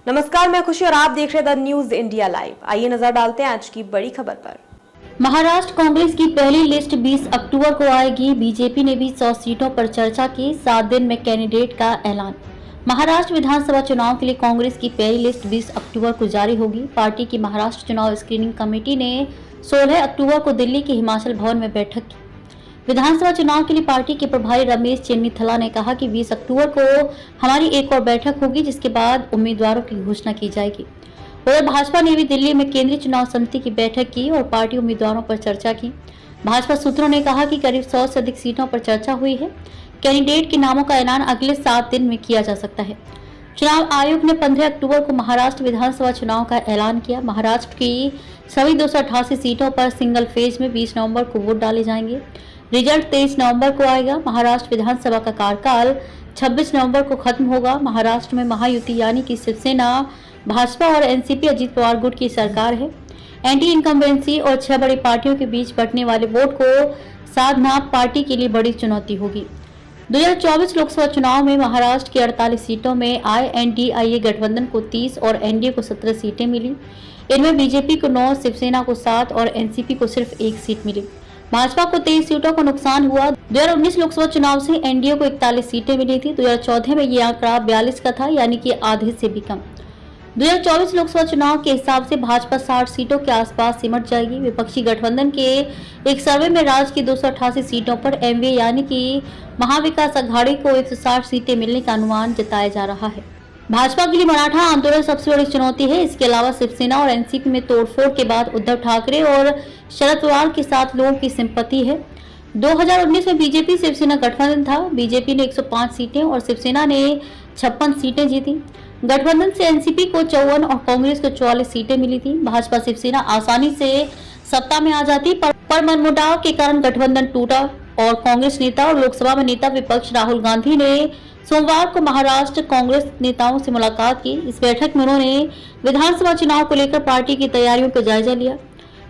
नमस्कार, मैं खुशी और आप देख रहे हैं द न्यूज इंडिया लाइव। आइए नजर डालते हैं आज की बड़ी खबर पर। महाराष्ट्र कांग्रेस की पहली लिस्ट 20 अक्टूबर को आएगी। बीजेपी ने भी 100 सीटों पर चर्चा की। 7 दिन में कैंडिडेट का ऐलान। महाराष्ट्र विधानसभा चुनाव के लिए कांग्रेस की पहली लिस्ट 20 अक्टूबर को जारी होगी। पार्टी की महाराष्ट्र चुनाव स्क्रीनिंग कमेटी ने 16 अक्टूबर को दिल्ली के हिमाचल भवन में बैठक की। विधानसभा चुनाव के लिए पार्टी के प्रभारी रमेश चेन्नीथला ने कहा कि 20 अक्टूबर को हमारी एक और बैठक होगी, जिसके बाद उम्मीदवारों की घोषणा की जाएगी। उधर भाजपा ने भी दिल्ली में केंद्रीय चुनाव समिति की बैठक की और पार्टी उम्मीदवारों पर चर्चा की। भाजपा सूत्रों ने कहा कि करीब 100 से अधिक सीटों पर चर्चा हुई है। कैंडिडेट के नामों का ऐलान अगले 7 दिन में किया जा सकता है। चुनाव आयोग ने 15 अक्टूबर को महाराष्ट्र विधानसभा चुनाव का ऐलान किया। महाराष्ट्र की सभी 288 सीटों पर सिंगल फेज में 20 नवंबर को वोट डाले जाएंगे। रिजल्ट 23 नवंबर को आएगा। महाराष्ट्र विधानसभा का कार्यकाल 26 नवंबर को खत्म होगा। महाराष्ट्र में महायुति यानी कि शिवसेना, भाजपा और एनसीपी अजीत पवार गुट की सरकार है। एंटी इनकम्बेंसी और 6 बड़ी पार्टियों के बीच बंटने वाले वोट को साधना पार्टी के लिए बड़ी चुनौती होगी। 2024 लोकसभा चुनाव में महाराष्ट्र की 48 सीटों में INDIA गठबंधन को 30 और एनडीए को 17 सीटें मिली। इनमें बीजेपी को 9, शिवसेना को 7 और एनसीपी को सिर्फ 1 सीट मिली। भाजपा को 23 सीटों का नुकसान हुआ। 2019 लोकसभा चुनाव से एनडीए को 41 सीटें मिली थी। 2014 में ये आंकड़ा 42 का था, यानी कि आधे से भी कम। 2024 लोकसभा चुनाव के हिसाब से भाजपा 60 सीटों के आसपास सिमट जाएगी। विपक्षी गठबंधन के एक सर्वे में राज्य की 288 सीटों पर एमवीए यानी कि महाविकास अघाड़ी को 160 सीटें मिलने का अनुमान जताया जा रहा है। भाजपा के लिए मराठा आंदोलन सबसे बड़ी चुनौती है। इसके अलावा शिवसेना और एनसीपी में तोड़फोड़ के बाद उद्धव ठाकरे और शरद पवार के साथ लोगों की सिंपैथी है। 2019 में बीजेपी शिवसेना गठबंधन था। बीजेपी ने 105 सीटें और शिवसेना ने 56 सीटें जीती। गठबंधन से एनसीपी को 54 और कांग्रेस को 44 सीटें मिली थी। भाजपा शिवसेना आसानी से सत्ता में आ जाती, पर मनमुटाव के कारण गठबंधन टूटा और कांग्रेस नेता और लोकसभा में नेता विपक्ष राहुल गांधी ने सोमवार को महाराष्ट्र कांग्रेस नेताओं से मुलाकात की। इस बैठक में उन्होंने विधानसभा चुनाव को लेकर पार्टी की तैयारियों का जायजा लिया।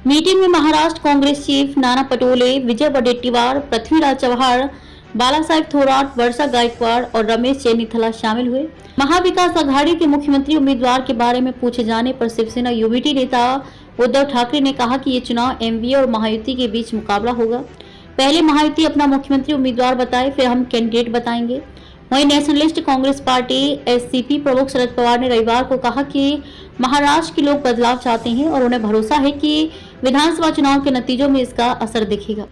मीटिंग में महाराष्ट्र कांग्रेस चीफ नाना पटोले, विजय वडेट्टीवार, पृथ्वीराज चव्हाण, बालासाहेब थोराट, वर्षा गायकवाड़ और रमेश चेन्नीथला शामिल हुए। महाविकास अघाड़ी के मुख्यमंत्री उम्मीदवार के बारे में पूछे जाने पर शिवसेना यूबीटी नेता उद्धव ठाकरे ने कहा कि ये चुनाव एमवीए और महायुति के बीच मुकाबला होगा। पहले महायुति अपना मुख्यमंत्री उम्मीदवार बताए, फिर हम कैंडिडेट बताएंगे। वहीं नेशनलिस्ट कांग्रेस पार्टी एससीपी प्रमुख शरद पवार ने रविवार को कहा कि महाराष्ट्र के लोग बदलाव चाहते हैं और उन्हें भरोसा है कि विधानसभा चुनाव के नतीजों में इसका असर दिखेगा।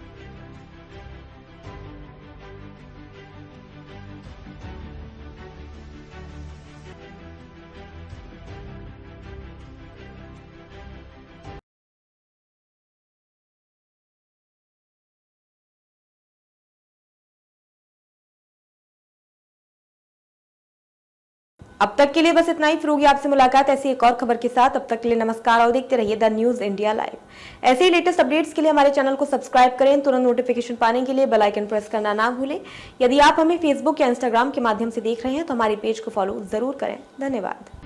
अब तक के लिए बस इतना ही। फिर होगी आपसे मुलाकात ऐसी एक और खबर के साथ। अब तक के लिए नमस्कार और देखते रहिए द न्यूज इंडिया लाइव। ऐसे ही लेटेस्ट अपडेट्स के लिए हमारे चैनल को सब्सक्राइब करें। तुरंत नोटिफिकेशन पाने के लिए बेल आइकन प्रेस करना ना भूलें। यदि आप हमें फेसबुक या इंस्टाग्राम के माध्यम से देख रहे हैं तो हमारे पेज को फॉलो जरूर करें। धन्यवाद।